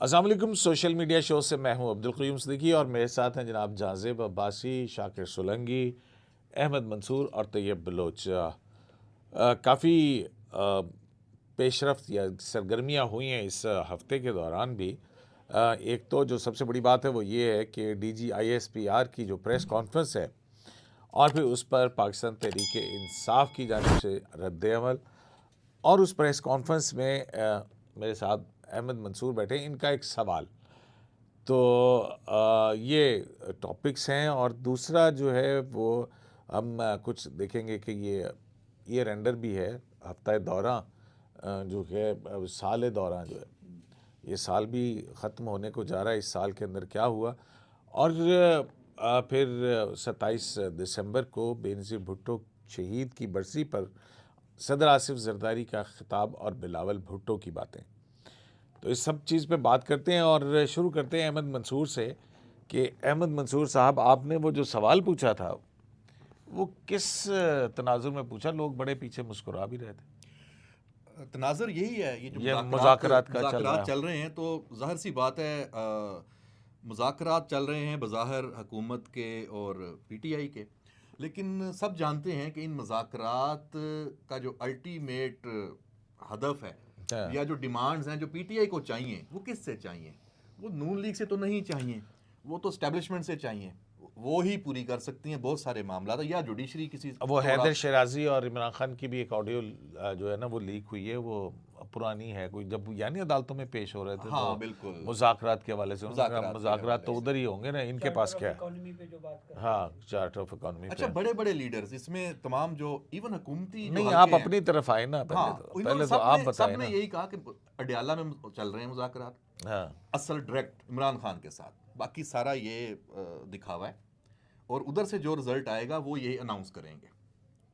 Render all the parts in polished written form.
अस्सलाम वालेकुम। Social media show से मैं हूं अब्दुल क़य्यूम सिद्दीकी और मेरे साथ हैं जनाब जाज़िब अब्बासी, शाकिर सोलंगी, अहमद मंसूर और तैयब बलोच। काफ़ी पेशरफ्त या सरगर्मियाँ हुई हैं इस हफ्ते के दौरान भी। एक तो जो सबसे बड़ी बात है वो ये है कि DGISPR की जो प्रेस कॉन्फ्रेंस है और फिर उस पर पाकिस्तान तहरीक इंसाफ की जानिब से रद्द-ए-अमल, और उस प्रेस कॉन्फ्रेंस में मेरे साथ अहमद मंसूर बैठे। इनका एक सवाल तो ये टॉपिक्स हैं, और दूसरा जो है वो हम कुछ देखेंगे कि ये रेंडर भी है हफ्ता दौरा जो है साल दौरा जो है, ये साल भी ख़त्म होने को जा रहा है। इस साल के अंदर क्या हुआ, और फिर 27 दिसंबर को बेनज़ीर भुट्टो शहीद की बरसी पर सदर आसिफ जरदारी का खिताब और बिलावल भुट्टो की बातें। तो इस सब चीज़ पे बात करते हैं और शुरू करते हैं अहमद मंसूर से कि अहमद मंसूर साहब, आपने वो जो सवाल पूछा था वो किस तनाजुर में पूछा? लोग बड़े पीछे मुस्कुरा भी रहे थे। तनाज़र यही है, ये जो ये मुज़ाकरात का चल रहा मुज़ाकरात है। चल रहे हैं, तो ज़ाहिर सी बात है मुज़ाकरात चल रहे हैं बज़ाहिर हुकूमत के और PTI के, लेकिन सब जानते हैं कि इन मुज़ाकरात का जो अल्टीमेट हदफ है हाँ। या जो डिमांड्स हैं जो PTI को चाहिए, वो किससे चाहिए? वो नून लीग से तो नहीं चाहिए, वो तो एस्टेब्लिशमेंट से चाहिए। वो ही पूरी कर सकती हैं बहुत सारे मामला, या जुडिशरी किसी वो थोड़ा हैदर शराजी और इमरान खान की भी एक ऑडियो जो है ना वो लीक हुई है, वो पुरानी है, कोई जब यानी अदालतों में पेश हो रहे थे हाँ तो बिल्कुल मुज़ाकरात के हवाले से उन्होंने कहा मुज़ाकरात के मुज़ाकरात हवाले तो से। उधर ही होंगे ना, इनके पास क्या है। इकोनॉमी पे जो बात कर रहे हाँ, चार्टर ऑफ इकोनॉमी अच्छा, पे। बड़े बड़े लीडर्स इसमें तमाम जो इवन हुकूमती जो नहीं, हल्के आप हैं, अपनी तरफ आए ना पहले। हाँ तो इन्होंने पहले तो आप बताएं सबने ना। यही कहा कि अडयाला में चल रहे हैं मुज़ाकरात, हाँ। असल डायरेक्ट इमरान खान के साथ, बाकी सारा ये दिखावा है, और उधर से जो रिजल्ट आएगा वो यही अनाउंस करेंगे।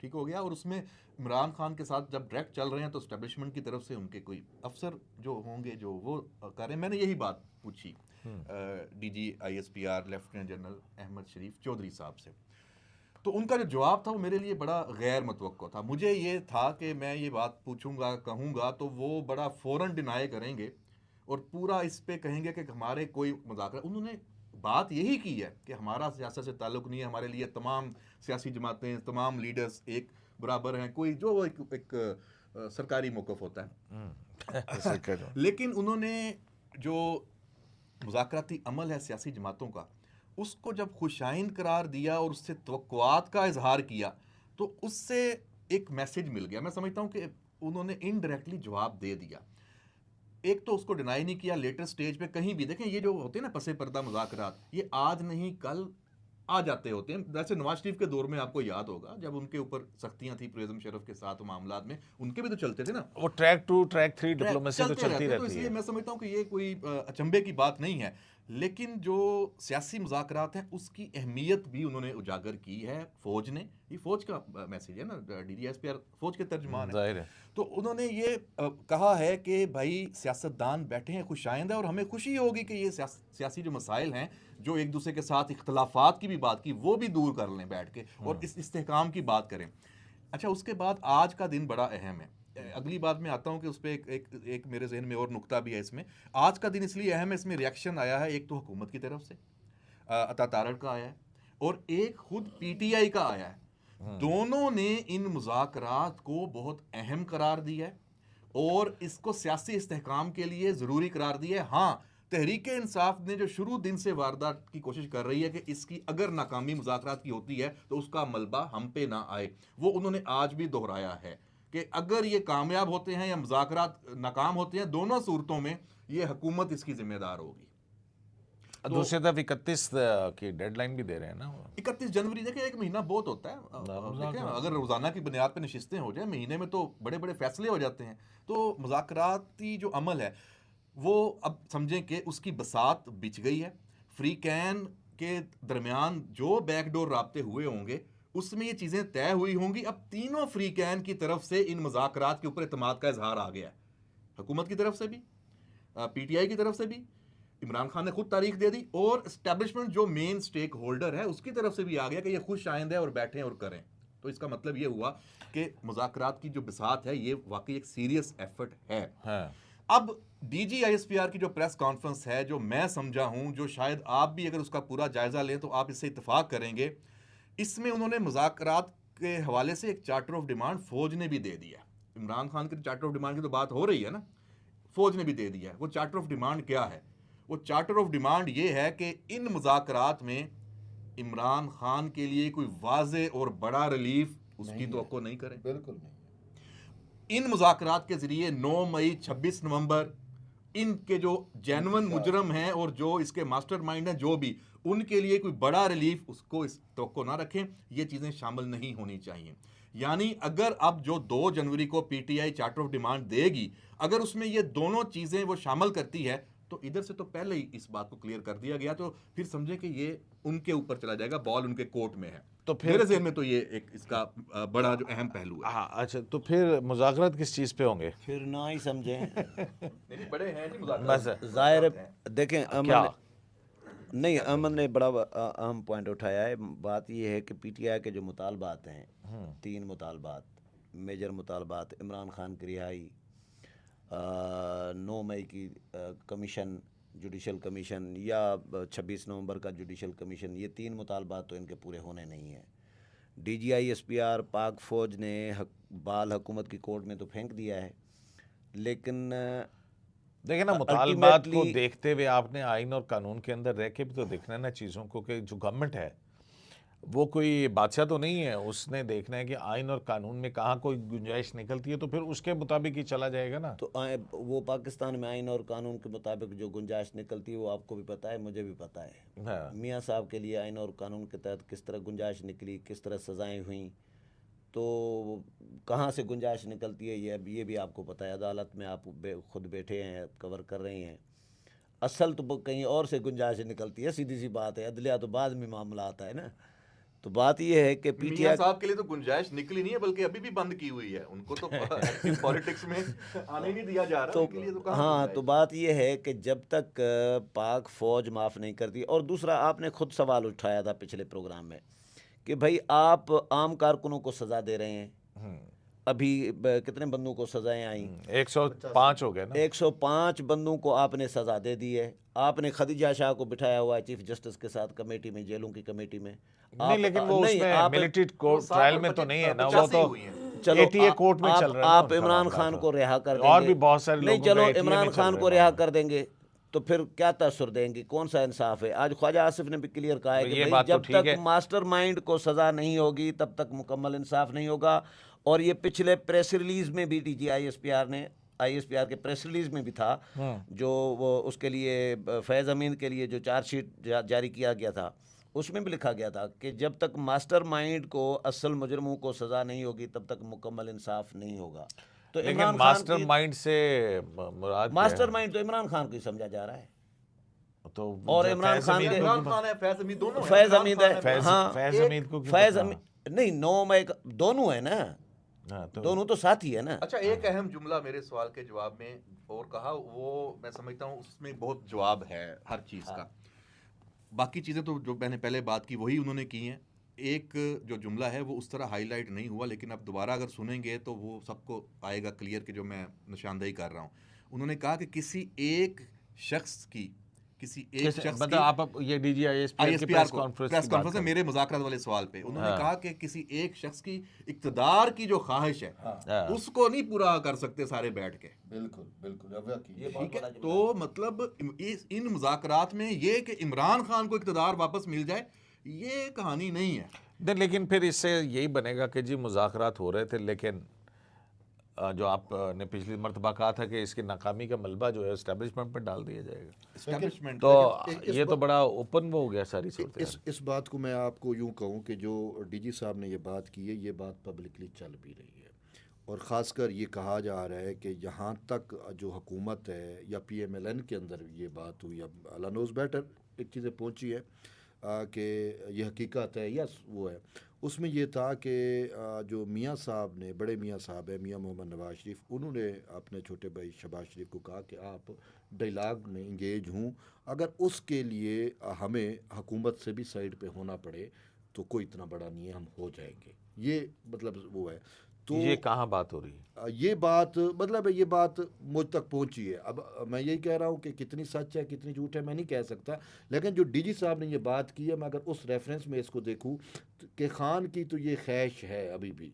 ठीक हो गया। और उसमें इमरान खान के साथ जब डायरेक्ट चल रहे हैं तो एस्टेब्लिशमेंट की तरफ से उनके कोई अफसर जो होंगे जो वो कर रहे हैं। मैंने यही बात पूछी DGISPR लेफ्टिनेंट जनरल अहमद शरीफ चौधरी साहब से, तो उनका जो जवाब था वो मेरे लिए बड़ा गैर मुतवक्को था। मुझे ये था कि मैं ये बात पूछूंगा कहूँगा तो वो बड़ा फ़ौरन डिनाई करेंगे और पूरा इस पे कहेंगे कि हमारे कोई मुज़ाकरा। उन्होंने बात यही की है कि हमारा सियासत से ताल्लुक़ नहीं है, हमारे लिए तमाम सियासी जमातें, तमाम लीडर्स एक बराबर हैं, कोई जो एक सरकारी मौक़िफ़ होता है लेकिन उन्होंने जो मुज़ाकराती अमल है सियासी जमातों का, उसको जब खुशाइन करार दिया और उससे तवक्कुआत का इजहार किया, तो उससे एक मैसेज मिल गया। मैं समझता हूँ कि उन्होंने इनडायरेक्टली जवाब दे दिया। एक तो उसको डिनाई नहीं किया, लेटर स्टेज पे कहीं भी देखें ये जो होते हैं ना पसे पर्दा मुज़ाकरात, ये आज नहीं कल आ जाते होते हैं। जैसे नवाज शरीफ के दौर में आपको याद होगा जब उनके ऊपर सख्तियां थी परवेज़ मुशर्रफ के साथ मामलात में, उनके भी तो चलते थे ना, वो ट्रैक 2 ट्रैक 3 डिप्लोमेसी तो चलते चलती रहते। तो रहती इसलिए है। मैं समझता हूँ कि ये कोई अचंभे की बात नहीं है, लेकिन जो सियासी मुज़ाकरात हैं उसकी अहमियत भी उन्होंने उजागर की है फौज ने। ये फौज का मैसेज है ना, DGISPR फौज के तर्जमान है। जाहिर है। तो उन्होंने ये कहा है कि भाई सियासतदान बैठे हैं खुशाइंद है, और हमें खुशी होगी कि ये सियासी जो मसाइल हैं, जो एक दूसरे के साथ इख्तलाफात की भी बात की, वो भी दूर कर लें बैठ के और इस इस्तेहकाम की बात करें। अच्छा, उसके बाद आज का दिन बड़ा अहम है। अगली बात में आता हूँ कि उस पर एक मेरे जहन में और नुक्ता भी है इसमें। आज का दिन इसलिए अहम है, इसमें रिएक्शन आया है, एक तो हुकूमत की तरफ से अता तारड़ का आया है, और एक खुद PTI का आया है। दोनों ने इन मुज़ाकरात को बहुत अहम करार दिया है और इसको सियासी इस्तेहकाम के लिए ज़रूरी करार दिया है। हाँ, तहरीक इंसाफ ने जो शुरू दिन से वारदात की कोशिश कर रही है कि इसकी अगर नाकामी मुज़ाकरात की होती है तो उसका मलबा हम पे ना आए, वो उन्होंने आज भी दोहराया है कि अगर ये कामयाब होते हैं या मुज़ाकरात नाकाम होते हैं, दोनों सूरतों में ये हुकूमत इसकी जिम्मेदार होगी। तो दूसरी तरफ 31 की डेडलाइन भी दे रहे हैं ना वो। 31 जनवरी, देखिए एक महीना बहुत होता है। देखें अगर रोज़ाना की बुनियाद पर नशिस्तें हो जाए, महीने में तो बड़े बड़े फैसले हो जाते हैं। तो मुज़ाकराती जो अमल है वो अब समझें कि उसकी बसात बिछ गई है। फ्री कैन के दरमियान जो बैकडोर राब्ते हुए होंगे उसमें ये चीज़ें तय हुई होंगी। अब तीनों फ्री कैन की तरफ से इन मुज़ाकरात के ऊपर एतमाद का इजहार आ गया है, हुकूमत की तरफ से भी, PTI की तरफ से भी, इमरान खान ने खुद तारीख दे दी, और एस्टेब्लिशमेंट जो मेन स्टेक होल्डर है उसकी तरफ से भी आ गया कि ये खुश आइंद है और बैठें और करें। तो इसका मतलब ये हुआ कि मुज़ाकरात की जो बिसात है ये वाकई एक सीरियस एफर्ट है। हाँ। अब DGISPR की जो प्रेस कॉन्फ्रेंस है, जो मैं समझा हूं, जो शायद आप भी अगर उसका पूरा जायजा लें तो आप इससे इत्तेफाक करेंगे, इसमें उन्होंने मुज़ाकरात के हवाले से एक चार्टर ऑफ डिमांड फौज ने भी दे दिया। इमरान खान के चार्टर ऑफ डिमांड की तो बात हो रही है ना, फौज ने भी दे दिया है। वो चार्टर ऑफ डिमांड क्या है? वो चार्टर ऑफ डिमांड ये है कि इन मुज़ाकरात में इमरान खान के लिए कोई वाज़े और बड़ा रिलीफ उसकी तवक्को नहीं करें। बिल्कुल नहीं। इन मुज़ाकरात के ज़रिए 9 मई 26 नवंबर इनके जो जेन्युइन मुजरम हैं और जो इसके मास्टरमाइंड हैं, जो भी, उनके लिए कोई बड़ा रिलीफ उसको इस तवक्को ना रखें। ये चीज़ें शामिल नहीं होनी चाहिए। यानी अगर अब जो 2 जनवरी को PTI चार्टर ऑफ डिमांड देगी, अगर उसमें ये दोनों चीज़ें वो शामिल करती है तो इधर से तो पहले ही इस बात को क्लियर कर दिया गया, तो फिर समझे कि ये उनके ऊपर चला जाएगा, बॉल उनके कोर्ट में है। तो फिर मेरे ज़हन में तो ये एक इसका बड़ा जो अहम पहलू है। हाँ, अच्छा, तो फिर मुज़ाकरात किस चीज़ पे होंगे? फिर ना ही समझें। नहीं, बड़े हैं जी मुज़ाकरात। बस ज़ाहिर है, देखें क्या? नहीं, अहमद ने बड़ा अहम पॉइंट उठाया है। बात यह है कि PTI के जो मुतालबात हैं, 3 मुतालबात, मेजर मुतालबात, इमरान खान की रिहाई, 9 मई की कमीशन, जुडिशल कमीशन, या 26 नवंबर का जुडिशल कमीशन, ये 3 मुतालबात तो इनके पूरे होने नहीं हैं। DGISPR पाक फ़ौज ने बाल हुकूमत की कोर्ट में तो फेंक दिया है, लेकिन देखिए ना, मुतालबात को ultimately- देखते हुए आपने आइन और कानून के अंदर रह के भी तो देखना है ना चीज़ों को, कि जो गवर्नमेंट है वो कोई बादशाह तो नहीं है, उसने देखना है कि आइन और कानून में कहाँ कोई गुंजाइश निकलती है तो फिर उसके मुताबिक ही चला जाएगा ना। तो वो पाकिस्तान में आइन और कानून के मुताबिक जो गुंजाइश निकलती है वो आपको भी पता है, मुझे भी पता है। हाँ, मियाँ साहब के लिए आइन और कानून के तहत किस तरह गुंजाइश निकली, किस तरह सज़ाएं हुई, तो कहाँ से गुंजाइश निकलती है ये भी आपको पता है। अदालत में आप खुद बैठे हैं, कवर कर रहे हैं। असल तो कहीं और से गुंजाइश निकलती है, सीधी सी बात है। अदलिया तो बाद में मामला आता है ना। तो बात यह है कि मियां PTI साहब के लिए तो गुंजाइश निकली नहीं है, बल्कि अभी भी बंद की हुई है। उनको तो पॉलिटिक्स में आने ही नहीं दिया जा रहा। तो उनके लिए तो कहाँ हाँ, गुंजाइश? तो बात यह है कि जब तक पाक फ़ौज माफ़ नहीं करती। और दूसरा, आपने खुद सवाल उठाया था पिछले प्रोग्राम में कि भाई आप आम कारकुनों को सज़ा दे रहे हैं। अभी कितने बंदों को सज़ाएं आई? 105 हो गए ना। 105 बंदों को आपने सज़ा दे दी है। आपने खदीजा शाह को बिठाया हुआ है चीफ जस्टिस के साथ कमेटी में, जेलों की कमेटी में। नहीं, लेकिन वो नहीं, उसमें आप मिलिट्री कोर्ट सात ट्रायल और में तो नहीं है ना, वो 85 तो हुई हैं। चलो, ATA कोर्ट में चल रहा है ना आप उनका इमरान मामला खान तो। को रिहा कर देंगे। और भी बहुत सारे नहीं, लोगों चलो, का ATA में इमरान चल खान रहा को है रिहा मामला। कर देंगे तो फिर क्या तासुर देंगे? कौन सा इंसाफ है? आज ख्वाजा आसिफ ने भी क्लियर कहा है तो कि ये भाई बात तो जब ठीक तक है। मास्टरमाइंड को सज़ा नहीं होगी तब तक मुकम्मल इंसाफ नहीं होगा। और ये पिछले प्रेस रिलीज में भी DGISPR ने, ISPR के प्रेस रिलीज में भी था, जो वो उसके लिए फैज़ अमीन के लिए जो चार्जशीट जारी किया गया था, उसमें भी लिखा गया था कि जब तक मास्टरमाइंड को, असल मुजरमों को सज़ा नहीं होगी तब तक मुकम्मल इंसाफ नहीं होगा। तो लेकिन इमरान खान की, मास्टरमाइंड से मुराद क्या है? मास्टरमाइंड तो इमरान खान को ही समझा जा रहा है। तो और जो इमरान फैज़ खान हमीद के- को इमरान क्यों- खान है, फैज हमीद, दोनों हैं। फैज़ इमरान हमीद खान है, फैज़- हाँ, फैज़ हमीद को क्यों फैज़ पकड़ा? हमीद नहीं, 9 मई दोनों है ना, हाँ, तो दोनों तो साथ ही है ना। अच्छा, एक अहम जुमला मेरे सवाल के जवाब में और कहा, वो मैं समझता हूँ उसमें बहुत जवाब है हर चीज़ का। बाकी चीज़ें तो जो मैंने पहले बात की वही उन्होंने की हैं। एक जो जुमला है वो उस तरह हाईलाइट नहीं हुआ, लेकिन अब दोबारा अगर सुनेंगे तो वो सबको आएगा क्लियर कि जो मैं निशानदेही कर रहा हूँ। उन्होंने कहा कि किसी एक शख्स की मतलब आप ये DGISPR की ISPR प्रेस को कॉन्फ्रेंस प्रेस की बात कॉन्फ्रेंस में कर- मेरे मुज़ाकरात वाले सवाल पे उन्होंने हाँ। कहा कि किसी एक शख्स की इक़्तिदार की जो ख्वाहिश है हाँ। उसको नहीं पूरा कर सकते सारे बैठ के। बिल्कुल बिल्कुल, अब यकीन। ये बहुत ठीक है, बड़ा जुमला तो मतलब इन मुज़ाकरात में ये कि इमरान खान को इक़्तिदार वापस मिल जाए, ये कहानी नहीं है। नहीं, लेकिन फिर इससे यही बनेगा कि जी मुज़ाकरात हो रहे थे, लेकिन जो आपने पिछली मर्तबा कहा था कि इसकी नाकामी का मलबा जो है एस्टेब्लिशमेंट पर डाल दिया जाएगा, एस्टैब्लिशमेंट तो इस ये तो बड़ा ओपन वो हो गया सारी सूरत। इस बात को मैं आपको यूं कहूं कि जो DG साहब ने ये बात की है, ये बात पब्लिकली चल भी रही है। और ख़ासकर ये कहा जा रहा है कि यहाँ तक जो हुकूमत है या PMLN के अंदर ये बात हुई, अब अल्लाह नोज़ बेटर एक चीज़ें पहुँची है कि ये हकीकत है या वो है। उसमें ये था कि जो मियाँ साहब ने, बड़े मियाँ साहब है मियाँ मोहम्मद नवाज शरीफ, उन्होंने अपने छोटे भाई शहबाज शरीफ को कहा कि आप डायलाग में इंगेज हूँ, अगर उसके लिए हमें हुकूमत से भी साइड पे होना पड़े तो कोई इतना बड़ा नहीं है, हम हो जाएंगे। ये मतलब वो है। तो ये कहाँ बात हो रही है? ये बात मतलब ये बात मुझ तक पहुंची है। अब मैं यही कह रहा हूँ कि कितनी सच है कितनी झूठ है मैं नहीं कह सकता, लेकिन जो डीजी साहब ने ये बात की है, मैं अगर उस रेफरेंस में इसको देखूँ कि खान की तो ये ख्वाहिश है अभी भी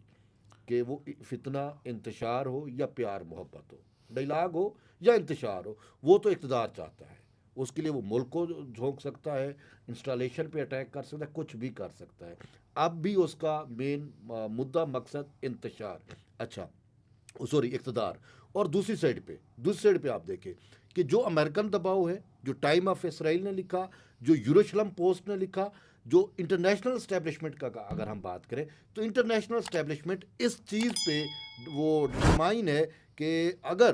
कि वो फितना इंतशार हो या प्यार मोहब्बत हो, डायलाग हो या इंतशार हो, वो तो इक़्तिदार चाहता है। उसके लिए वो मुल्क को झोंक सकता है, इंस्टॉलेशन पे अटैक कर सकता है, कुछ भी कर सकता है। अब भी उसका मेन मुद्दा मकसद इंतशार, अच्छा सॉरी इक़्तिदार। और दूसरी साइड पे आप देखें कि जो अमेरिकन दबाव है, जो टाइम ऑफ इसराइल ने लिखा, जो यरूशलेम पोस्ट ने लिखा, जो इंटरनेशनल इस्टेब्लिशमेंट का अगर हम बात करें तो इंटरनेशनल इस्टेब्लिशमेंट इस चीज़ पे वो डिटरमाइन है कि अगर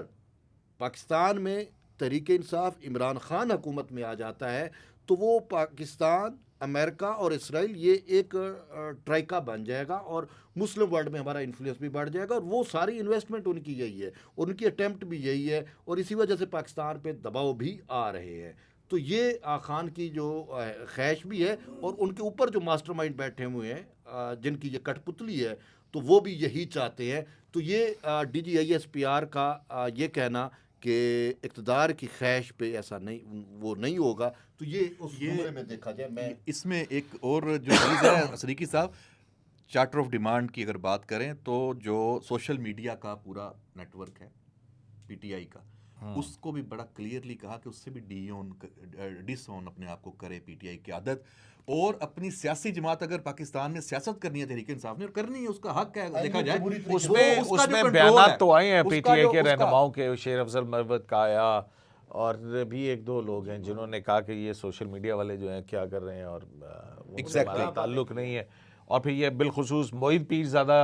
पाकिस्तान में तहरीक इंसाफ इमरान खान हुकूमत में आ जाता है तो वो पाकिस्तान, अमेरिका और इसराइल ये एक ट्राइका बन जाएगा और मुस्लिम वर्ल्ड में हमारा इन्फ्लुएंस भी बढ़ जाएगा। और वो सारी इन्वेस्टमेंट उनकी यही है, उनकी अटेम्प्ट भी यही है, और इसी वजह से पाकिस्तान पे दबाव भी आ रहे हैं। तो ये खान की जो ख्वाहिश भी है, और उनके ऊपर जो मास्टरमाइंड बैठे हुए हैं जिनकी ये कठपुतली है, तो वो भी यही चाहते हैं। तो ये DGISPR का ये कहना कि इक़्तिदार की ख्वाहिश पे ऐसा नहीं, वो नहीं होगा, तो ये उस जुमले में देखा जाए। मैं इसमें एक और जो चीज़ है सदीकी साहब, चार्टर ऑफ डिमांड की अगर बात करें तो जो सोशल मीडिया का पूरा नेटवर्क है PTI का, उसको भी बड़ा क्लियरली कहा कि उससे भी डिसऑन अपने आप को करे PTI की आदत। और अपनी सियासी जमात अगर पाकिस्तान में सियासत करनी है तहरीक इंसाफ ने, और करनी है, उसका हक है, देखा जाए उसमें बयान तो आए हैं PTI के रहनुमाओं के, शेर अफजल मरवत का आया, और भी एक दो लोग हैं जिन्होंने कहा कि ये सोशल मीडिया वाले जो हैं क्या कर रहे हैं और उनसे हमारा ताल्लुक नहीं है। और फिर ये बिलखुसूस मोहित पीरज़ादा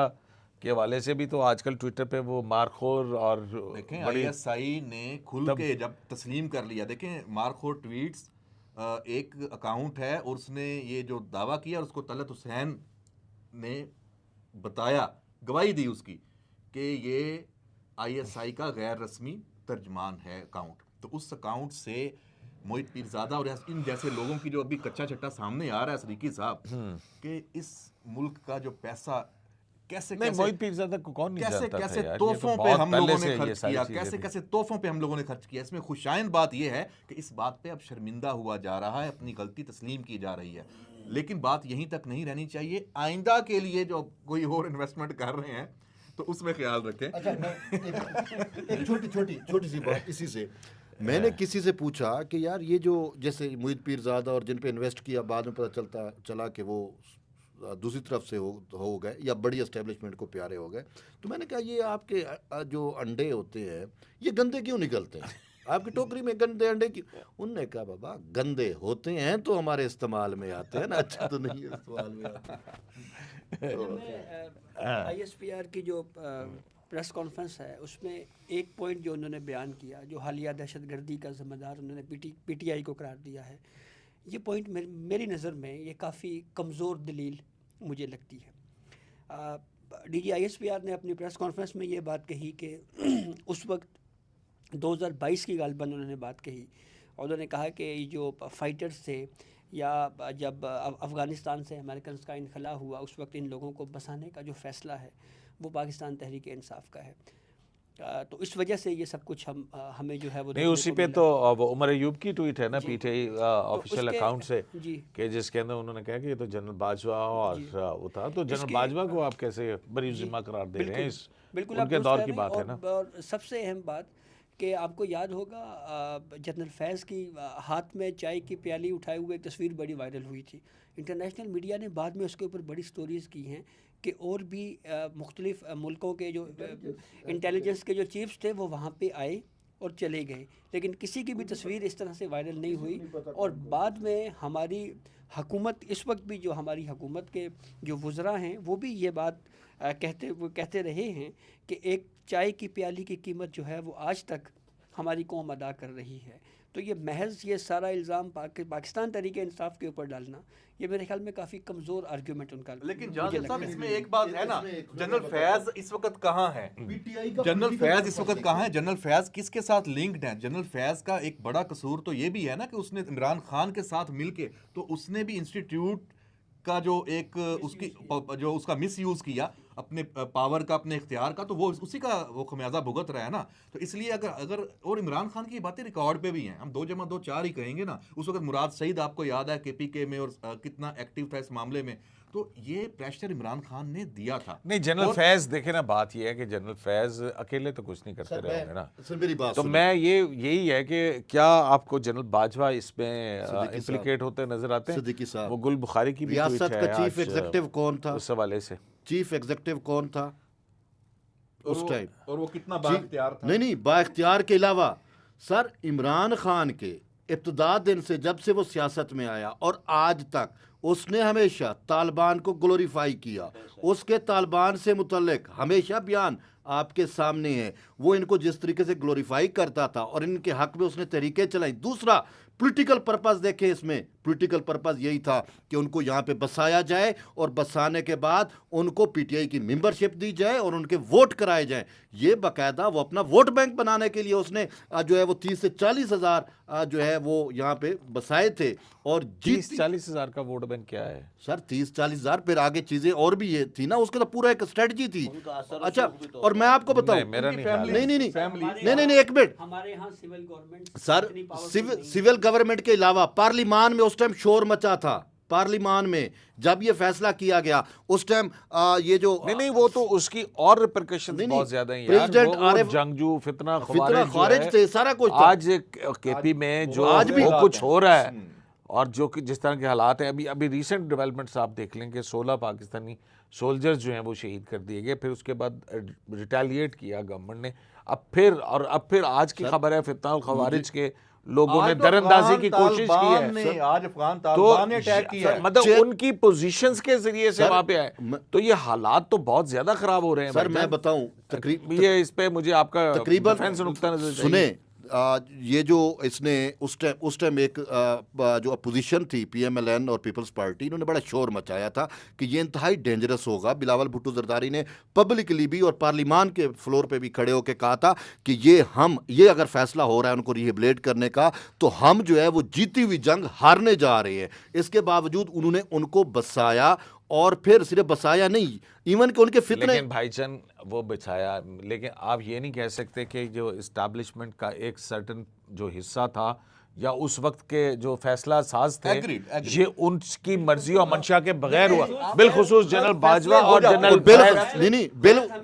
के हवाले से भी तो आजकल ट्विटर पे वो मारखोर और देखें ISI ने खुल के जब तस्लीम कर लिया। देखें मारखोर ट्वीट्स एक अकाउंट है, और उसने ये जो दावा किया, और उसको तलत हुसैन ने बताया, गवाही दी उसकी कि ये ISI का गैर रस्मी तर्जमान है अकाउंट। तो उस अकाउंट से मोहित पीरज़ादा और इन जैसे लोगों की जो अभी कच्चा चट्टा सामने आ रहा है सदीकी साहब, कि इस मुल्क का जो पैसा कैसे मोहित पीरज़ादा को कौन नहीं जानता था यार, तोहफों पे हम लोगों ने खर्च किया, कैसे तोहफों पे हम लोगों ने खर्च किया। इसमें खुशाइन बात यह है कि इस बात पे अब शर्मिंदा हुआ जा रहा है, अपनी गलती तस्लीम की जा रही है। लेकिन बात यहीं तक नहीं रहनी चाहिए। आइंदा के लिए जो कोई और इन्वेस्टमेंट कर रहे हैं तो उसमें ख्याल रखें। अच्छा, एक छोटी सी बात इसी से, मैंने किसी से पूछा कि यार ये जो जैसे मोहित पीरज़ादा और जिन पे इन्वेस्ट किया, बाद में पता चला कि वो दूसरी तरफ से हो गए या बड़ी एस्टेब्लिशमेंट को प्यारे हो गए, तो मैंने कहा ये आपके जो अंडे होते हैं ये गंदे क्यों निकलते हैं आपकी टोकरी में, गंदे अंडे क्यों? उनने कहा बाबा गंदे होते हैं तो हमारे इस्तेमाल में आते हैं ना, अच्छा तो नहीं इस्तेमाल में आते। ISPR की जो प्रेस कॉन्फ्रेंस है उसमें एक पॉइंट जो उन्होंने बयान किया, जो हालिया दहशतगर्दी का जिम्मेदार उन्होंने PTI को करार दिया है, ये पॉइंट मेरी नज़र में ये काफ़ी कमज़ोर दलील मुझे लगती है। DGISPR ने अपनी प्रेस कॉन्फ्रेंस में ये बात कही कि उस वक्त 2022 की गालिबन उन्होंने बात कही, और उन्होंने कहा कि जो फाइटर्स थे, या जब अफ़गानिस्तान से अमेरिकन का इनखला हुआ, उस वक्त इन लोगों को बसाने का जो फ़ैसला है वो पाकिस्तान तहरीक इंसाफ का है। तो इस वजह से ये सब कुछ हमें जो है वो नहीं, उसी पे तो वो उमर अयूब की ट्वीट है ना PTI ऑफिशियल अकाउंट से, कि जिसके अंदर उन्होंने कहा कि ये तो जनरल बाजवा और वो था, तो जनरल बाजवा को आप कैसे बरी जिम्मा करार दे रहे हैं? इस उनके दौर की बात है ना। और सबसे अहम बात कि आपको याद होगा जनरल फैज़ की हाथ में चाय की प्याली उठाए हुए एक तस्वीर बड़ी वायरल हुई थी। इंटरनेशनल मीडिया ने बाद में उसके ऊपर बड़ी स्टोरीज़ की हैं कि और भी मुख्तलिफ मुल्कों के जो इंटेलिजेंस के जो चीफ्स थे वो वहाँ पे आए और चले गए, लेकिन किसी की भी तस्वीर इस तरह से वायरल नहीं हुई। और बाद में हमारी हुकूमत, इस वक्त भी जो हमारी हुकूमत के जो वज़रा हैं वो भी ये बात कहते रहे हैं कि एक चाय की प्याली की कीमत जो है वो आज तक हमारी कौम अदा कर रही है। तो ये महज ये सारा इल्ज़ाम पाकिस्तान तहरीक इंसाफ के ऊपर डालना, ये मेरे ख्याल में काफ़ी कमज़ोर आर्ग्यूमेंट उनका। लेकिन जावेद साहब इसमें एक बात है ना, जनरल फैज़ इस वक्त कहाँ है? जनरल फैज़ इस वक्त कहाँ है? जनरल फैज़ किसके साथ लिंक्ड है? जनरल फैज़ का एक बड़ा कसूर तो ये भी है ना कि उसने इमरान खान के साथ मिलके तो उसने भी इंस्टीट्यूट का जो एक उसका मिस यूज़ किया। अपने पावर का, अपने इख्तियार का, तो वो उसी का वो खमियाजा भुगत रहा है ना। तो इसलिए अगर अगर और इमरान खान की बातें रिकॉर्ड पे भी हैं, हम 2+2 4 ही कहेंगे ना। उस वक्त मुराद सईद आपको याद है KPK में, और कितना एक्टिव था इस मामले में। तो ये प्रेशर इमरान खान ने दिया था। नहीं, जनरल फैज देखे ना, बात ये है कि जनरल फैज अकेले तो कुछ नहीं करते सर, रहे होंगे ना। सर मेरी बात तो सुनिए। मैं यही है कि क्या आपको जनरल बाजवा इसमें सिद्दीकी इम्प्लिकेट होते नजर आते हैं? सिद्दीकी साहब, वो गुल बुखारी की भी रियासत ट्वीट है का चीफ आज, एग्जीक्यूटिव कौन था? उस हवाले से चीफ एग्जीक्यूटिव कौन था उस टाइम? और वो कितना बाइख्तियार था। नहीं, बाइख्तियार के अलावा सर, इमरान खान के इब्तदा दिन से, जब से वो सियासत में आया और आज तक, उसने हमेशा तालिबान को ग्लोरीफाई किया। उसके तालिबान से मुतल्लिक हमेशा बयान आपके सामने है। वो इनको जिस तरीके से ग्लोरीफाई करता था और इनके हक में उसने तहरीकें चलाई। दूसरा, पॉलिटिकल पर्पस देखें, इसमें पॉलिटिकल पर्पस यही था कि उनको यहाँ पे बसाया जाए और बसाने के बाद उनको PTI की मेंबरशिप दी जाए और उनके वोट कराए जाएं। ये बाकायदा वो अपना वोट बैंक बनाने के लिए उसने जो है वो 30 से 40 हज़ार जो है वो यहाँ पे बसाए थे। और 30-40 हज़ार का वोट बैंक क्या है सर? 30-40 हज़ार, फिर आगे चीजें और भी ये थी ना, उसके तो पूरा एक स्ट्रेटजी थी। उनका असर अच्छा, शौक भी तो और मैं आपको बताऊं, नहीं, मेरा नहीं ख्याल है। नहीं नहीं नहीं फैमिली नहीं, एक मिनट हमारे यहाँ civil government sir, civil government के अलावा पार्लिमान में उस टाइम शोर मचा था। पार्लिमान में जब ये फैसला किया गया उस टाइम ये जो नहीं, वो तो उसकी और रिpercussions नहीं, बहुत ज्यादा हैं यार। प्रेसिडेंट वो आरिफ जंगजू फितना खारिज जो है, थे, सारा कुछ था। आज KP में जो आज भी वो कुछ हो रहा है और जो कि जिस तरह के हालात हैं, अभी रिसेंट डेवलपमेंट्स आप देख लें कि 16 पाकिस्तानी सोल्जर्स जो हैं वो शहीद कर दिए गए, फिर उसके बाद रिटेलिएट किया गवर्नमेंट ने। अब फिर आज की खबर है फितना खवारिज के लोगों ने दरअंदाजी की कोशिश की है। आज अफगान तो तालिबान ने अटैक किया है। मतलब उनकी पोजीशंस के जरिए से वहां पे आए, तो ये हालात तो बहुत ज्यादा खराब हो रहे हैं। सर मैं भाईजान। बताऊं, ये इस पे मुझे आपका तकरीबन डिफेंस नुक्ता नजर चाहिए। सुने, ये जो इसने उस टाइम एक जो अपोजिशन थी PMLN और पीपल्स पार्टी, इन्होंने बड़ा शोर मचाया था कि ये इंतहाई डेंजरस होगा। बिलावल भुट्टो जरदारी ने पब्लिकली भी और पार्लिमान के फ्लोर पे भी खड़े होकर कहा था कि ये अगर फैसला हो रहा है उनको रिहेबिलिटेट करने का, तो हम जो है वो जीती हुई जंग हारने जा रहे हैं। इसके बावजूद उन्होंने उनको बसाया, और फिर सिर्फ बसाया नहीं, इवन कि उनके फितने। लेकिन भाईचंद वो बिछाया, लेकिन आप ये नहीं कह सकते कि जो इस्टेब्लिशमेंट का एक सर्टन जो हिस्सा था या उस वक्त के जो फैसला साज थे, Agreed. ये उनकी मर्जी और मंशा के बगैर हुआ। बिलखुसूस जनरल बाजवा और जनरल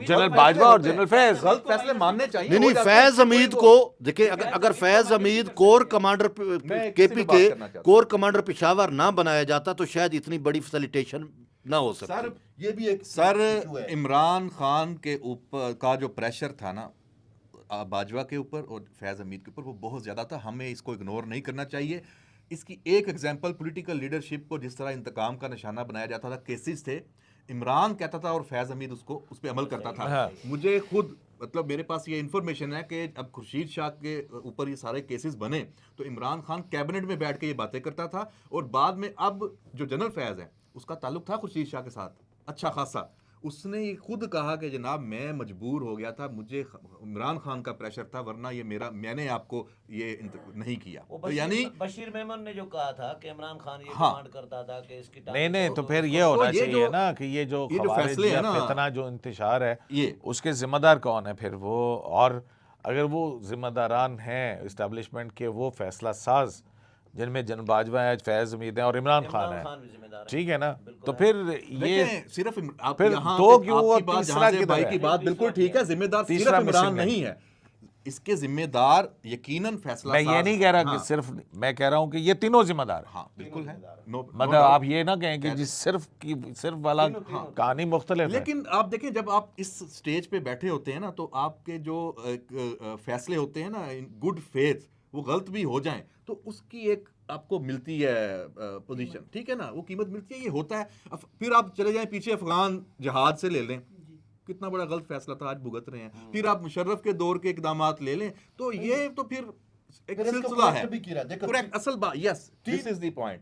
जनरल बाजवा और जनरल फैज गलत फैसले मानने चाहिए। नहीं नहीं, फैज हमीद को देखिए, अगर Faiz Hamid core commander KP के कोर कमांडर पेशावर ना बनाया जाता तो शायद इतनी बड़ी फैसिलिटेशन ना हो सकती। सर ये भी एक सर इमरान खान के ऊपर का जो प्रेशर था ना बाजवा के ऊपर और फैज़ हमीद के ऊपर, वो बहुत ज़्यादा था। हमें इसको इग्नोर नहीं करना चाहिए। इसकी एक एग्जांपल पॉलिटिकल लीडरशिप को जिस तरह इंतकाम का निशाना बनाया जाता था, केसेस थे, इमरान कहता था और फैज़ हमीद उसको उस पर अमल करता था। हाँ। मुझे खुद मतलब मेरे पास ये इन्फॉर्मेशन है कि अब खुर्शीद शाह के ऊपर ये सारे केसेस बने तो इमरान खान कैबिनेट में बैठ के ये बातें करता था, और बाद में अब जो जनरल फैज़ है उसका ताल्लुक था खुर्शीद शाह के साथ अच्छा खासा। उसने ये खुद कहा कि जनाब मैं मजबूर हो गया था, मुझे इमरान खान का प्रेशर था, वरना ये मैंने आपको ये नहीं किया। वो तो यानी बशीर मेमन ने जो कहा था कि इमरान खान ये हाँ। डिमांड करता था कि इसकी नहीं, तो फिर ये होना ये चाहिए जो- ना कि ये जो खवारिज फैसले या हैं ना, फितना जो इंतशार है, ये उसके जिम्मेदार कौन है फिर वो? और अगर वो जिम्मेदारान हैं इस्टेब्लिशमेंट के, वो फैसला साज जिनमें जनरल बाजवा है, फैज़ हमीद है और इमरान खान है, भी जिम्मेदार है। ठीक है ना, तो फिर ये देखें, सिर्फ आप फिर यहाँ दो पे क्यों आपकी और बात तीसरा जहाँ से किधर भाई है? की बात बिल्कुल ठीक है, जिम्मेदार तीसरा सिर्फ इमरान missing नहीं है, इसके जिम्मेदार यकीनन फैसला मैं ये साज नहीं कह रहा हाँ, कि सिर्फ, मैं कह रहा हूँ कि ये तीनों जिम्मेदार हैं। हाँ बिल्कुल है, नो मतलब आप ये ना कहें कि जी सिर्फ वाला कहानी मुख्तलिफ है। लेकिन आप देखें जब आप इस स्टेज पे बैठे होते हैं ना, तो आपके जो फैसले होते हैं ना इन गुड फेथ, वो गलत भी हो जाएं तो उसकी एक आपको मिलती है पोजीशन, ठीक है ना, वो कीमत मिलती है, ये होता है। फिर आप चले जाएं पीछे अफगान जहाज से ले लें, कितना बड़ा गलत फैसला था, आज भुगत रहे हैं। फिर आप मुशर्रफ के दौर के इकदामात ले लें, तो ये तो फिर एक फिर इसको सिलसिला है। correct भी किया। देखो, करेक्ट, असल बात, yes this is the point.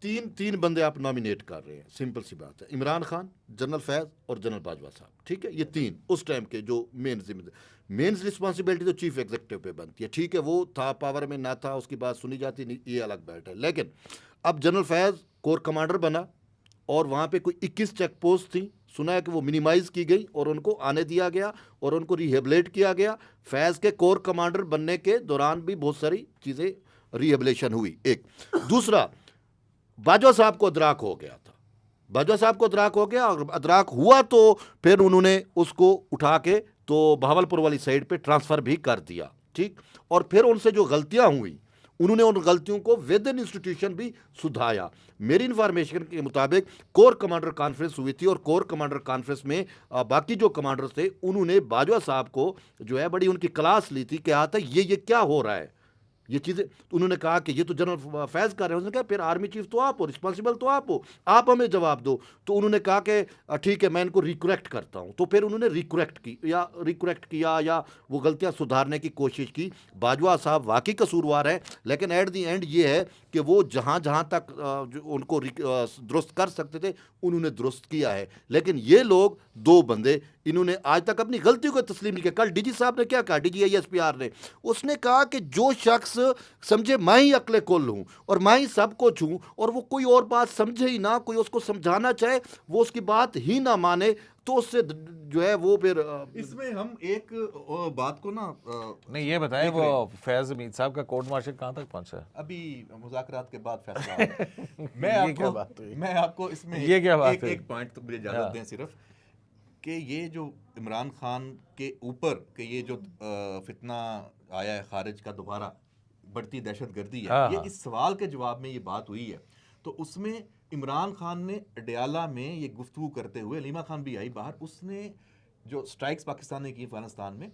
तीन बंदे आप नॉमिनेट कर रहे हैं, सिंपल सी बात है, इमरान खान, जनरल फैज और जनरल बाजवा साहब, ठीक है। ये तीन उस टाइम के जो मेन रिस्पॉन्सिबिलिटी तो चीफ एग्जीक्यूटिव पे बनती है, ठीक है। वो था पावर में ना था, उसकी बात सुनी जाती नहीं, ये अलग बैठ है। लेकिन अब जनरल फैज कोर कमांडर बना और वहाँ पे कोई 21 चेक पोस्ट थी सुना है कि वो मिनिमाइज़ की गई और उनको आने दिया गया और उनको रिहेबिलेट किया गया। फैज़ के कोर कमांडर बनने के दौरान भी बहुत सारी चीज़ें रिहेबिलेशन हुई। एक दूसरा, बाजवा साहब को अदराक हो गया था, बाजवा साहब को अदराक हो गया और अदराक हुआ तो फिर उन्होंने उसको उठा के तो बहावलपुर वाली साइड पे ट्रांसफ़र भी कर दिया, ठीक। और फिर उनसे जो गलतियां हुई उन्होंने उन गलतियों को विद इन इंस्टीट्यूशन भी सुधारा। मेरी इन्फॉर्मेशन के मुताबिक कोर कमांडर कॉन्फ्रेंस हुई थी और कोर कमांडर कॉन्फ्रेंस में बाकी जो कमांडर्स थे उन्होंने बाजवा साहब को जो है बड़ी उनकी क्लास ली थी, कहा था ये क्या हो रहा है, ये चीज़ें। तो उन्होंने कहा कि ये तो जनरल फैज़ कर रहे हैं। उसने कहा फिर आर्मी चीफ तो आप हो, रिस्पॉन्सिबल तो आप हो, आप हमें जवाब दो। तो उन्होंने कहा कि ठीक है मैं इनको रिकरेक्ट करता हूँ। तो फिर उन्होंने रिकरेक्ट किया या वो गलतियाँ सुधारने की कोशिश की। बाजवा साहब वाकई कसूरवार है, लेकिन एट दी एंड ये है कि वो जहाँ तक जो उनको दुरुस्त कर सकते थे उन्होंने दुरुस्त किया है। लेकिन ये लोग दो बंदे इन्होंने आज तक अपनी गलतियों को तस्लीम नहीं किया। कल डीजी साहब ने क्या कहा, डीजी ISPR ने, उसने कहा कि जो शख्स समझे मैं ही अक्ले कुल हूँ और मैं ही सब कुछ हूँ और वो कोई और बात समझे ही ना, कोई उसको समझाना चाहे वो उसकी बात ही ना माने, तो उससे जो है वो फिर इसमें हम एक बात को ना नहीं ये बताएं, वो फैज़ हमीद साहब का कोर्ट मार्शल कहाँ तक पहुंचा है? अभी मुज़ाकरात के बाद फैसला होगा। ये क्या बात हुई? मैं आपको इसमें ये क्या बात हुई? एक पॉइंट तो मुझे इजाज़त दें सिर्फ कि ये जो इमरान खान के ऊपर के ये जो फितना आया है खारिज का, दोबारा बढ़ती दहशतगर्दी है, हाँ, ये हाँ। इस सवाल के जवाब में ये बात हुई है। तो उसमें इमरान खान ने अडयाला में ये गुफ्तगू करते हुए, लीमा खान भी आई बाहर, उसने जो स्ट्राइक्स पाकिस्तान ने की अफगानिस्तान में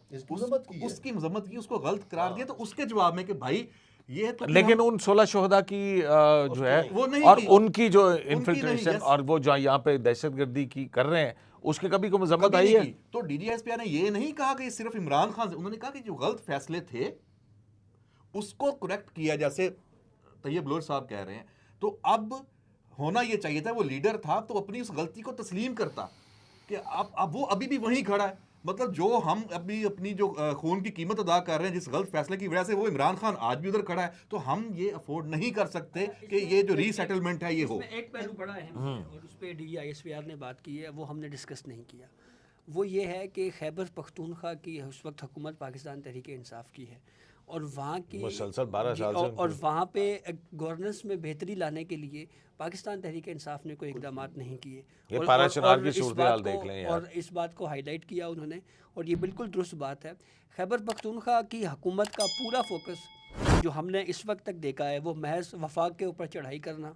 उसकी मजम्मत की, उसको गलत करार दिया। तो उसके जवाब में कि भाई ये तो लेकिन उन 16 शोहदा की जो है वो नहीं और की। उनकी जो नहीं, इन्फिल्ट्रेशन yes। और वो जो यहाँ पे दहशतगर्दी की कर रहे हैं उसकी कभी को मजम्मत कभी आई नहीं है? की। तो DGSPR ने ये नहीं कहा कि सिर्फ इमरान खान से, उन्होंने कहा कि जो गलत फैसले थे उसको करेक्ट किया, जैसे तैयब बलोच साहब कह रहे हैं। तो अब होना ये चाहिए था, वो लीडर था तो अपनी उस गलती को तस्लीम करता कि अब वो अभी भी वहीं खड़ा है। मतलब जो हम अभी अपनी जो खून की कीमत अदा कर रहे हैं जिस गलत फैसले की वजह से, वो इमरान खान आज भी उधर खड़ा है। तो हम ये अफोर्ड नहीं कर सकते कि ये जो रीसेटलमेंट है ये हो। इसमें एक पहलू बड़ा अहम है और उस पर DG ISPR ने बात की है, वो हमने डिस्कस नहीं किया। वो ये है कि खैबर पख्तूनख्वा की उस वक्त हुकूमत पाकिस्तान तहरीक इंसाफ की है और वहाँ की मुसलसल 12 जी, साल से और वहाँ पे गवर्नेंस में बेहतरी लाने के लिए पाकिस्तान तहरीक इंसाफ ने कोई इकदाम नहीं किए। ये और- पारा और- चनार और की इस सूरत-ए-हाल बात को- देख लें यार। और इस बात को हाईलाइट किया उन्होंने और ये बिल्कुल दुरुस्त बात है। खैबर पख्तूनख्वा की हुकूमत का पूरा फोकस जो हमने इस वक्त तक देखा है वो महज वफाक के ऊपर चढ़ाई करना,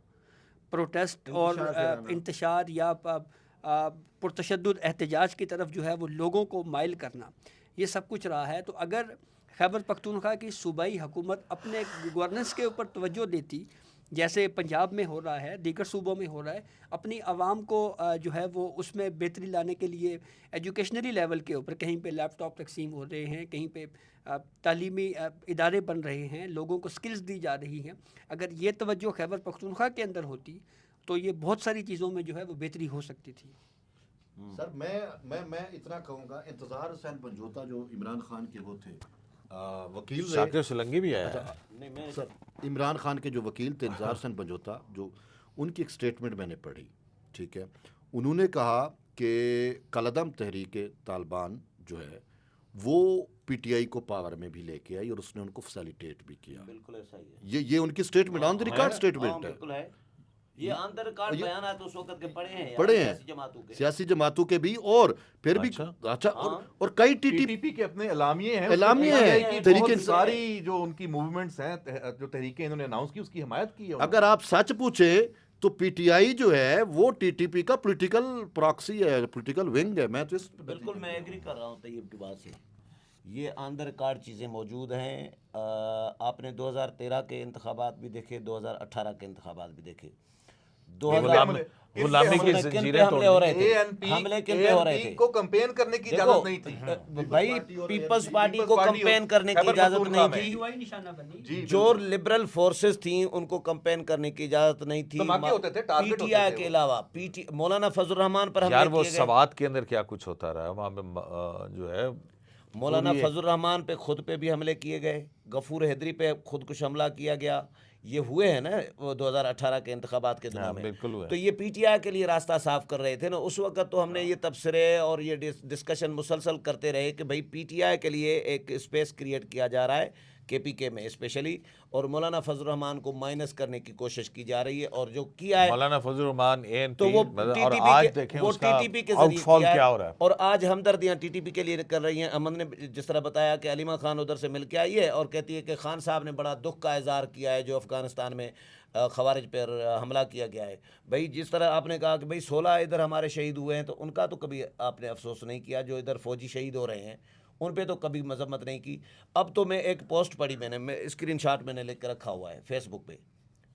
प्रोटेस्ट और इंतशार या पुरतशद्दुद एहतजाज की तरफ जो है वो लोगों को माइल करना, ये सब कुछ रहा है। तो अगर खैबर पख्तूनख्वा की सूबाई हुकूमत अपने गवर्नेंस के ऊपर तवज्जो देती, जैसे पंजाब में हो रहा है, दीगर सूबों में हो रहा है, अपनी आवाम को जो है वो उसमें बेहतरी लाने के लिए एजुकेशनरी लेवल के ऊपर कहीं पे लैपटॉप तकसीम हो रहे हैं, कहीं पे तालीमी इदारे बन रहे हैं, लोगों को स्किल्स दी जा रही हैं। अगर ये तवज्जो खैबर पख्तूनख्वा के अंदर होती तो ये बहुत सारी चीज़ों में जो है वो बेहतरी हो सकती थी। सर मैं इतना कहूँगा, इंतज़ार हुसैन पंजोता जो इमरान खान के वो थे वकील रहे। शाकिर सुलंगी भी आया है। नहीं मैं सर इमरान खान के जो वकील थे इंतज़ार हुसैन पंजोता, जो उनकी एक स्टेटमेंट मैंने पढ़ी, ठीक है। उन्होंने कहा कि कलदम तहरीक तालिबान जो है वो PTI को पावर में भी लेके आई और उसने उनको फैसिलिटेट भी किया। बिल्कुल ऐसा ही है। ये उनकी स्टेटमेंट ऑन द रिकॉर्ड हाँ, स्टेटमेंट है। बिल्कुल है। ये ऑन द रिकॉर्ड ये- बयान है तो उस वक्त के पढ़े हैं यार, पढ़े हैं सियासी जमातों के। सियासी जमातों के भी और फिर भी अच्छा और कई TTP TTP के अपने एलामिये हैं, एलामिये उसमें हैं, कहा है कि तहरीक बहुत इंसाफ- सारी जो उनकी मूवमेंट्स हैं, जो तहरीकें इन्होंने अनाउंस की, उसकी हिमायत की है उन्होंने। अगर आप सच पूछे तो PTI जो है वो TTP का पॉलिटिकल प्रॉक्सी है, पॉलिटिकल विंग है। मैं तो इस बिल्कुल मैं एग्री कर रहा हूँ तैयब की बात से। ये ऑन द रिकॉर्ड चीज़ें मौजूद हैं। आपने 2013 के इंतखाबात भी देखे, 2018 के इंतखाबात भी देखे। गुलामी की किन पे जंजीरें हमले हो रहे थे? ANP हमले किन पे हो रहे थे? को कैंपेन करने की इजाजत नहीं थी। भाई पीपल्स पार्टी को पीपल्स पार्टी कैंपेन करने की खैबर इजाजत पख्तूनख्वा नहीं में। थी। PUI निशाना बनी। जी, जो लिबरल फोर्सेस थी उनको कैंपेन करने की इजाजत नहीं थी। धमाके होते थे, टारगेट होते PTI थे के वो। अलावा मौलाना फजल रहमान पर यार हमले वो किए गए। सवात के अंदर क्या कुछ होता रहा वहाँ पे जो है मौलाना और ये- फजल रहमान पे खुद पे भी हमले किए गए, गफूर हैदरी पे खुदकुश हमला किया गया, ये हुए हैं ना वो 2018 के इंतखाबात के दिनों हाँ, में। बिल्कुल हुए। तो ये पीटीआई के लिए रास्ता साफ कर रहे थे ना उस वक्त। तो हमने ये तबसरे और ये डिस्कशन मुसलसल करते रहे कि भाई पीटीआई के लिए एक स्पेस क्रिएट किया जा रहा है केपीके में स्पेशली, और मौलाना फजल रहमान को माइनस करने की कोशिश की जा रही है। और जो किया है मौलाना फजल रहमान एएनपी तो वो और टीटीपी आज के देखें वो उसका टीटीपी के जरिए आउटफॉल किया क्या है। हो रहा है। और आज हमदर्दियां टीटीपी के लिए कर रही हैं। अमन ने जिस तरह बताया कि अलीमा खान उधर से मिल के आई है और कहती है कि खान साहब ने बड़ा दुख का इजहार किया है जो अफगानिस्तान में खवारिज पर हमला किया गया है। भाई जिस तरह आपने कहा कि भाई 16 इधर हमारे शहीद हुए हैं, तो उनका तो कभी आपने अफसोस नहीं किया। जो इधर फौजी शहीद हो रहे हैं उन पे तो कभी मजम्मत नहीं की। अब तो मैं एक पोस्ट पढ़ी, मैं स्क्रीनशॉट मैंने लिख के रखा हुआ है फेसबुक पे,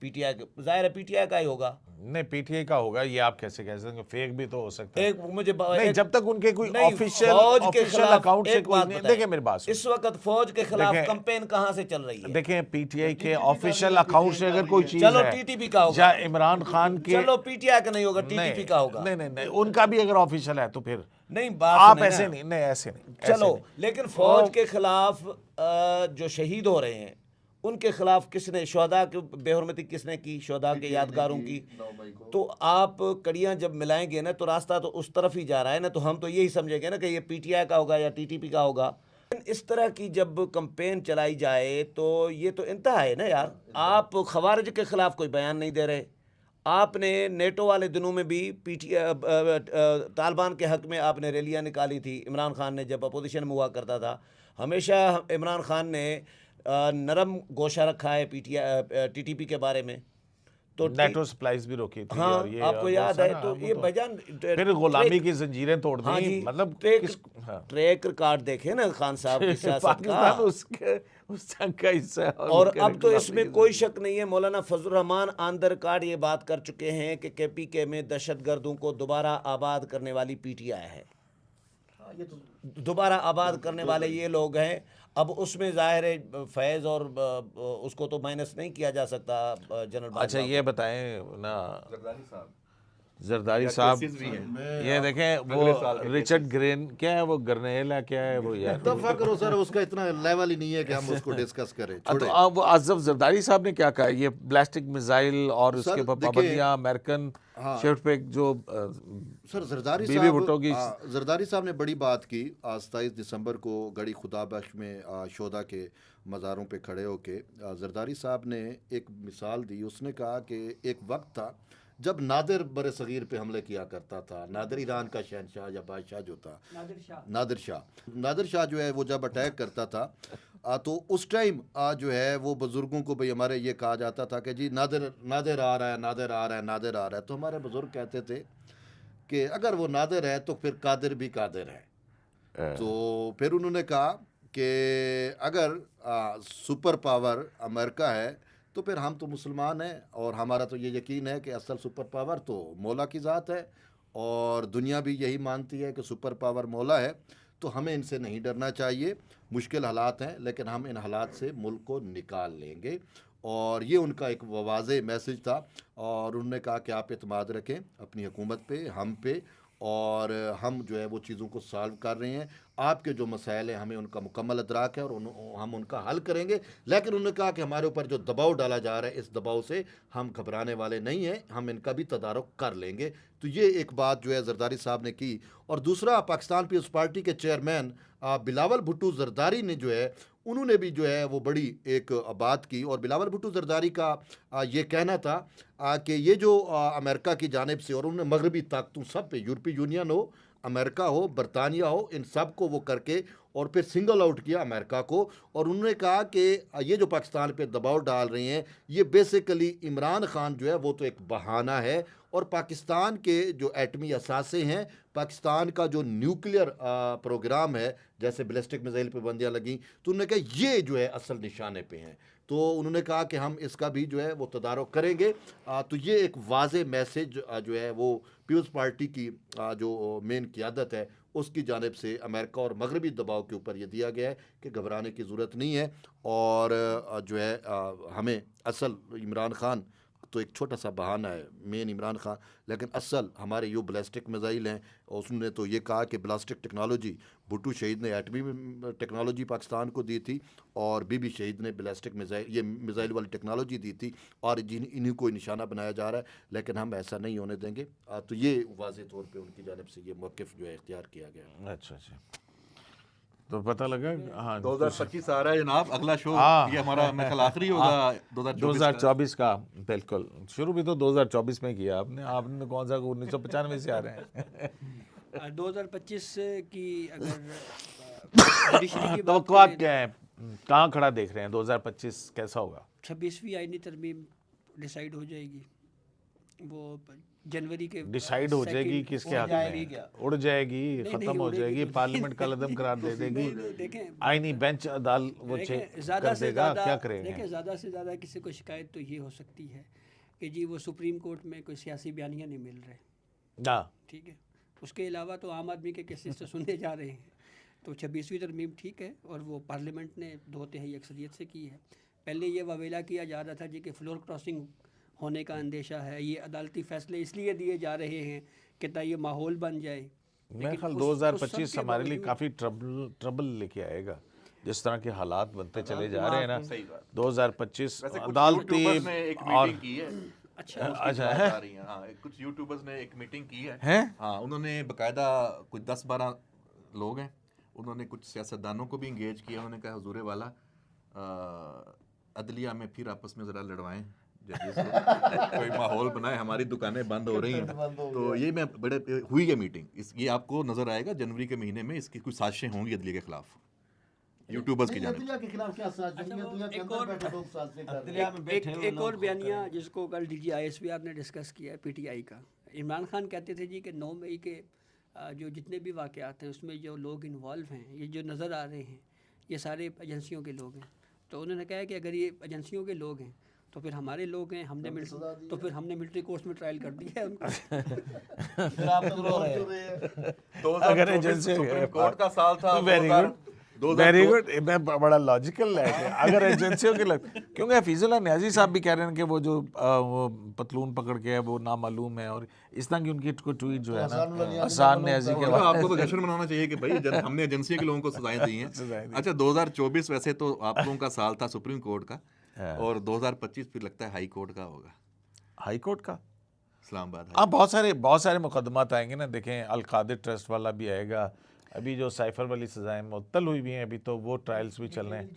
पीटीआई जाहिर है पीटीआई का ही होगा। नहीं, पीटीआई का होगा, ये आप कैसे कह सकते हैं? फेक भी तो हो सकता है। एक मुझे नहीं, जब तक उनके कोई नहीं, ऑफिशियल फौज के ऑफिशियल खिलाफ अकाउंट से एक कोई बात नहीं। बताएं, देखिए मेरी बात इस वक्त फौज के खिलाफ देखें- कैंपेन कहां से चल रही है? देखें पीटीआई के ऑफिशियल अकाउंट से अगर कोई चीज चलो है टीटीपी का होगा, या इमरान खान के, चलो पीटीआई का नहीं होगा, नहीं, टीटीपी का होगा। नहीं नहीं नहीं, उनका भी अगर ऑफिशियल है तो फिर नहीं बात आप सुने ऐसे ना। नहीं, ऐसे नहीं, ऐसे चलो नहीं। लेकिन फौज के खिलाफ जो शहीद हो रहे हैं उनके खिलाफ किसने, शोहदा की बेहुरमती किसने की, शोहदा के यादगारों की? तो आप कड़ियां जब मिलाएंगे ना तो रास्ता तो उस तरफ ही जा रहा है ना। तो हम तो यही समझेंगे ना कि ये पीटीआई का होगा या टीटीपी का होगा। इस तरह की जब कैंपेन चलाई जाए तो ये तो इंतहा है ना यार। आप खवारिज के खिलाफ कोई बयान नहीं दे रहे। आपने नेटो वाले दिनों में भी तालिबान के हक में आपने रैलियां निकाली थी। इमरान खान ने जब अपोजिशन में हुआ करता था, हमेशा इमरान खान ने नरम गोशा रखा है टीटीपी के बारे में। तो नेटो सप्लाईज भी रोकी थी हाँ, और ये आपको और याद बहुत है। सारा, तो वो ये भाईजान फिर गुलामी की जंजीरें तोड़ हाँ दी, जी, मतलब हाँ। ट्रैक रिकॉर्ड देखे ना खान साहब की सियासत का। पाकिस्तान उसके उस जंग का हिस्सा है और उसके अब तो गुलामी इसमें की कोई शक नहीं है, मौलाना फजल रहमान ऑन द रिकॉर्ड ये बात कर चुके हैं कि केपीके में दहशतगर्दों को दोबारा आबाद करने वाली पीटीआई है। दोबारा आबाद करने वाले ये लोग हैं। अब उसमें जाहिर है फैज़ और उसको तो माइनस नहीं किया जा सकता जनरल। अच्छा ये बताएं ना जरदारी साहब जरदारी या साहब, केसेस भी हैं। ये देखें अगले साल वो के रिचर्ड ग्रेन क्या है, वो गर्नेल है क्या है वो यार। दफा करो सर, उसका इतना लेवल ही नहीं है कि हम उसको डिस्कस करें, तो छोड़े। अब वो आजफ जरदारी साहब ने क्या कहा, ये बैलिस्टिक मिसाइल और उसके सर, ऊपर देखिए, पाबंदियां अमेरिकन हाँ। शिफ्ट पे जो सर जरदारी बीबी साहब भुट्टो की जरदारी साहब ने बड़ी बात की। 27 दिसंबर को गड़ी खुदा बख्श में शोदा के मज़ारों पे खड़े होके जरदारी साहब ने एक मिसाल दी। उसने कहा कि एक वक्त था जब नादिर बर सग़ीर पे हमले किया करता था। नादिर ईरान का शहनशाह या बादशाह जो था, नादिर शाह जो है वो जब अटैक करता था तो उस टाइम जो है वो बुज़ुर्गों को भाई हमारे ये कहा जाता था कि जी नादिर आ रहा है, नादिर आ रहा है, नादिर आ रहा है। तो हमारे बुज़ुर्ग कहते थे कि अगर वो नादिर है तो फिर कादिर भी कादिर है। तो फिर उन्होंने कहा कि अगर सुपर पावर अमेरिका है तो फिर हम तो मुसलमान हैं और हमारा तो ये यकीन है कि असल सुपर पावर तो मौला की ज़ात है और दुनिया भी यही मानती है कि सुपर पावर मौला है। तो हमें इनसे नहीं डरना चाहिए। मुश्किल हालात हैं लेकिन हम इन हालात से मुल्क को निकाल लेंगे। और ये उनका एक वाज़ेह मैसेज था। और उन्होंने कहा कि आप एतमाद रखें अपनी हुकूमत पे, हम पे, और हम जो है वो चीज़ों को सॉल्व कर रहे हैं। आपके जो मसाइल हैं हमें उनका मुकम्मल अदराक है और हम उनका हल करेंगे। लेकिन उन्होंने कहा कि हमारे ऊपर जो दबाव डाला जा रहा है इस दबाव से हम घबराने वाले नहीं हैं, हम इनका भी तदारुक कर लेंगे। तो ये एक बात जो है जरदारी साहब ने की। और दूसरा, पाकिस्तान पीपल्स पार्टी के चेयरमैन बिलावल भुट्टो जरदारी ने जो है उन्होंने भी जो है वो बड़ी एक बात की। और बिलावल भुट्टो जरदारी का ये कहना था कि ये जो अमेरिका की जानिब से, और उन्होंने मगरबी ताकतों सब पे, यूरोपीय यूनियन हो, अमेरिका हो, बरतानिया हो, इन सब को वो करके और फिर सिंगल आउट किया अमेरिका को। और उन्होंने कहा कि ये जो पाकिस्तान पे दबाव डाल रहे हैं ये बेसिकली इमरान खान जो है वो तो एक बहाना है। और पाकिस्तान के जो एटमी असासे हैं, पाकिस्तान का जो न्यूक्लियर प्रोग्राम है, जैसे बैलिस्टिक मिसाइल पे पाबंदियाँ लगी, तो उन्होंने कहा ये जो है असल निशाने पे हैं। तो उन्होंने कहा कि हम इसका भी जो है वो तदारुक करेंगे। तो ये एक वाज़ेह मैसेज जो है वो पीपल्स पार्टी की जो मेन क़ियादत है उसकी जानिब से अमेरिका और मगरबी दबाव के ऊपर ये दिया गया है कि घबराने की ज़रूरत नहीं है। और जो है हमें असल इमरान खान तो एक छोटा सा बहाना है, मेन इमरान खान, लेकिन असल हमारे यो बैलिस्टिक मिसाइल हैं। और उसने तो ये कहा कि बैलिस्टिक टेक्नोलॉजी, भुट्टो शहीद ने एटमी टेक्नोलॉजी पाकिस्तान को दी थी और बीबी शहीद ने बैलिस्टिक मिसाइल, ये मिसाइल वाली टेक्नोलॉजी दी थी, और इन्हीं को निशाना बनाया जा रहा है, लेकिन हम ऐसा नहीं होने देंगे। तो ये वाज़ेह तौर पे उनकी जानिब से ये मौक़िफ़ जो है इख्तियार किया गया। अच्छा अच्छा, तो पता लगा। हाँ, 2025 आ रहा है जनाब, अगला शो हाँ। ये हमारा मेरे ख्याल आखिरी होगा 2024 का। बिल्कुल, शुरू भी तो 2024 में किया आपने कौन सा 1995 से आ रहे हैं। 2025 की अगर जुडिशरी की बात तवक्कुआत करें, क्या है, कहाँ खड़ा देख रहे हैं 2025 कैसा होगा? 26वीं आईनी तरमीम डिसाइड हो जाएगी, वो जनवरी के डिसाइड हो जाएगी किसके हक में? उड़ जाएगी, खत्म हो जाएगी, पार्लियामेंट का लदम करार दे देगी, देखें आईनी बेंच अदालत वो ज़्यादा कर से देगा, ज़्यादा क्या करेंगे? देखें ज़्यादा से ज़्यादा किसी को शिकायत तो ये हो सकती है कि जी वो सुप्रीम कोर्ट में कोई सियासी बयानियाँ नहीं मिल रहे, ना ठीक है। उसके अलावा तो आम आदमी के केसेस तो सुने जा रहे हैं। तो 26वीं तरमीम ठीक है, और वो पार्लियामेंट ने 2/3 अक्सरियत से की है। पहले ये वावेला किया जा रहा था जी कि फ्लोर क्रॉसिंग होने का अंदेशा है, ये अदालती फैसले इसलिए दिए जा रहे हैं कि ताकि ये माहौल बन जाए। मेरे ख्याल उस 2025 सब के हमारे लिए बावजूद- काफ़ी ट्रबल लेके आएगा, जिस तरह के हालात बनते चले जा रहे हैं ना। सही बात। 2025 वैसे कुछ अदालती यूट्यूबर्स ने एक और मीटिंग की है। अच्छा, अच्छा बात है आ रही है, हाँ, कुछ यूट्यूबर्स ने एक मीटिंग की है। हैं? हाँ, उन्होंने बकायदा कुछ 10-12 लोग हैं, उन्होंने कुछ सियासतदानों को भी इंगेज किया। उन्होंने कहा हुजूरे वाला अदलिया में फिर आपस में ज़रा लड़वाएं, जजेस को, कोई माहौल बनाए, हमारी दुकानें बंद हो रही हैं। तो ये मैं बड़े हुई है मीटिंग, ये आपको नज़र आएगा जनवरी के महीने में इसकी कुछ साजिशें होंगी अदलिया के खिलाफ, यूट्यूबर्स की जानिब से। के खिलाफ क्या साजिश? अच्छा, वो दुनिया के एक अंदर और- बैठे लोग साजिशें कर रहे हैं। एक और बयानिया जिसको कल DG ISPR ने डिस्कस किया है PTI का। इमरान खान कहते थे जी कि 9 मई के जो जितने भी वाक़यात हैं उसमें जो लोग इन्वॉल्व हैं, ये जो नज़र आ रहे हैं, ये सारे एजेंसियों के लोग हैं। तो उन्होंने कहा कि अगर ये एजेंसियों के लोग हैं तो फिर हमारे लोग हैं, हमने मिलिट्री कोर्ट्स में ट्रायल कर दिया है उनको। अगर एजेंसी सुप्रीम कोर्ट का साल था, वेरी गुड, मैं बड़ा लॉजिकल है कि अगर एजेंसियों के लग, क्योंकि हफीजुल्लाह न्याजी साहब भी कह रहे हैं कि वो जो वो पतलून पकड़ के है वो नामालूम है, और इस तरह की उनकी ट्वीट जो है ना हसन न्याजी के बाद आपको तो जश्न मनाना चाहिए कि भाई हमने एजेंसी के लोगों को सजाएं दी हैं। अच्छा, 2024 वैसे तो आप लोगों का साल था सुप्रीम कोर्ट का, और 2025 फिर लगता है हाई कोर्ट का होगा, हाई कोर्ट का। इस्लामाबाद। हाँ, बहुत सारे मुकदमात आएंगे ना। देखें, अलकादिर ट्रस्ट वाला भी आएगा, अभी जो साइफर वाली सजाएं मुअत्तल हुई भी हैं, अभी तो वो ट्रायल्स भी चल रहे हैं।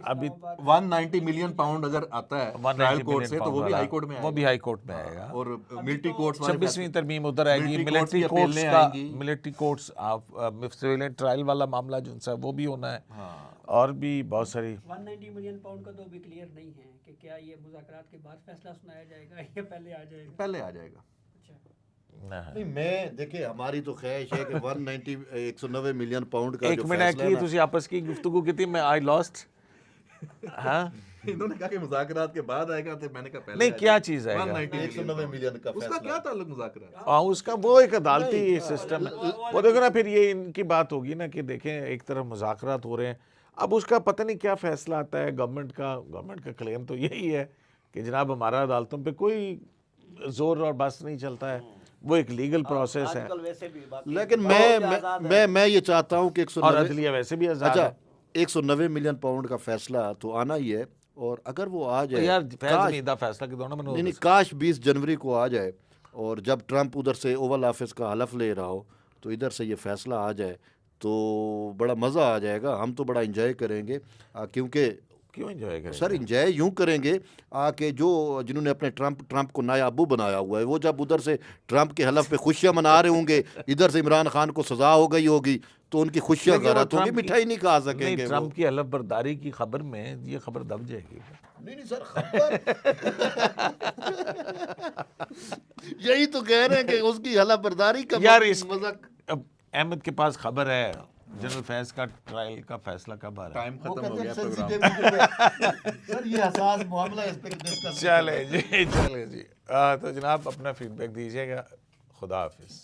अभी 190 मिलियन पाउंड अगर आता है ट्रायल कोर्ट से, तो वो भी हाई कोर्ट में वो भी हाई कोर्ट में आएगा। और मिलिट्री कोर्ट्स वाले 26वीं तरमीम उधर आएगी, मिलिट्री मिलिट्री कोर्ट्स की कोर्ट्स अपीलें का, आएंगी। मिलिट्री कोर्ट्स सिविलियन ट्रायल वाला मामला जो सा वो भी होना है, और भी बहुत सारी। 190 मिलियन पाउंड का तो अभी क्लियर नहीं है कि क्या ये मुज़ाकरात के बाद फैसला सुनाया जाएगा या पहले आ जाएगा। पहले आ जाएगा। नहीं, मैं देखिए हमारी तो ख्वाहिश है कि 190 मिलियन पाउंड का एक जो मिनट फैसला की है ना, तुझे आपस की गुफ्तगू की थी, मैं आई लॉस्ट। हाँ, इन्होंने कहा कि मुज़ाकरात के बाद आएगा, तो मैंने कहा पहले नहीं, आ क्या जाएगा। चीज़ आएगा? 190 मिलियन का उसका फैसला। क्या ताल्लुक मुज़ाकरात? उसका वो एक अदालती सिस्टम है, वो देखो ना, फिर ये इनकी बात होगी ना कि देखें एक तरफ मुज़ाकरात हो रहे हैं, अब उसका पता नहीं क्या फैसला आता है गवर्नमेंट का क्लेम तो यही है कि जनाब हमारा अदालतों पे कोई जोर और बस नहीं चलता है, वो एक लीगल प्रोसेस है, आजकल वैसे भी बाकी लेकिन बहुत आज़ाद है। मैं ये चाहता हूँ कि और 190 अदलिया वैसे भी आज़ाद अच्छा है। 190 मिलियन पाउंड का फैसला तो आना ही है, और अगर वो आ जाए, यार फैज काश- मीदा फैसला के दोनों नहीं में काश 20 जनवरी को आ जाए, और जब ट्रंप उधर से ओवल ऑफिस का हलफ ले रहा हो तो इधर से ये फैसला आ जाए तो बड़ा मज़ा आ जाएगा, हम तो बड़ा इंजॉय करेंगे। क्योंकि क्यों एंजॉय करें सर इंजॉय यूं करेंगे कि जो जिन्होंने अपने ट्रंप को नायाबू बनाया हुआ है, वो जब उधर से ट्रंप के हलफ पे खुशियां मना रहे होंगे, इधर से इमरान खान को सज़ा हो गई होगी, तो उनकी खुशियां लेकिन वो गरत होंगी, ट्रंप की- मिठाई नहीं खा नहीं, सकेंगे वो। ट्रंप की हलफ बर्दारी की खबर में ये खबर दब जाएगी। नहीं सर, खबर यही तो कह रहे हैं कि उसकी हलफ बर्दारी का यार इस मजाक। अब अहमद के पास खबर है जनरल फैज का ट्रायल का फैसला कब आ रहा है? टाइम खत्म हो गया प्रोग्राम। सर ये हसास मामला है, इस पे डिस्कस चले जी। तो जनाब अपना फीडबैक दीजिएगा। खुदा हाफिज़।